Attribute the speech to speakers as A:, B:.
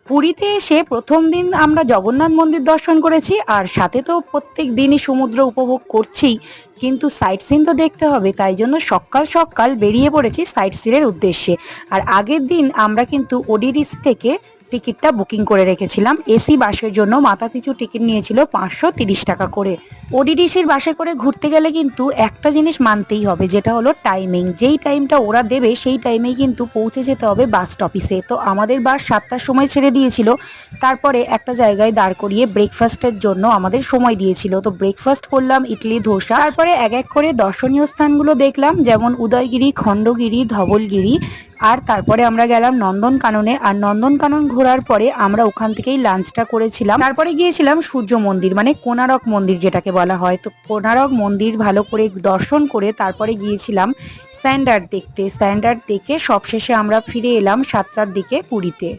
A: পুরীতে এসে প্রথম দিন আমরা জগন্নাথ মন্দির দর্শন করেছি, আর সাথে তো প্রত্যেক দিনই সমুদ্র উপভোগ করছিই, কিন্তু সাইট সিন তো দেখতে হবে, তাই জন্য সকাল সকাল বেরিয়ে পড়েছি সাইট সিনের উদ্দেশ্যে। আর আগের দিন আমরা কিন্তু ওডিডিসি থেকে টিকিটটা বুকিং করে রেখেছিলাম। এসি বাসের জন্য মাথাপিছু টিকিট নিয়েছিল 530 টাকা করে। ওডিডিসির বাসে করে ঘুরতে গেলে কিন্তু একটা জিনিস মানতেই হবে, যেটা হলো টাইমিং। যেই টাইমটা ওরা দেবে সেই টাইমেই কিন্তু পৌঁছে যেতে হবে বাস স্টপিসে। তো আমাদের বাস 7টার সময় ছেড়ে দিয়েছিল, তারপরে একটা জায়গায় দাঁড় করিয়ে ব্রেকফাস্টের জন্য আমাদের সময় দিয়েছিল। তো ব্রেকফাস্ট করলাম ইডলি ধোসা, তারপরে এক এক করে দর্শনীয় স্থানগুলো দেখলাম, যেমন উদয়গিরি, খণ্ডগিরি, ধবলগিরি। আর তারপরে আমরা গেলাম নন্দনকাননে। আর নন্দনকানন ঘোরার পরে আমরা ওখান থেকেই লাঞ্চটা করেছিলাম। তারপরে গিয়েছিলাম সূর্য মন্দির, মানে কোণারক মন্দির যেটাকে বলা হয়। তো কোণারক মন্দির ভালো করে দর্শন করে তারপরে গিয়েছিলাম স্যান্ডার্ড দেখতে। স্যান্ডার্ড দেখে সবশেষে আমরা ফিরে এলাম 7টার দিকে পুরীতে।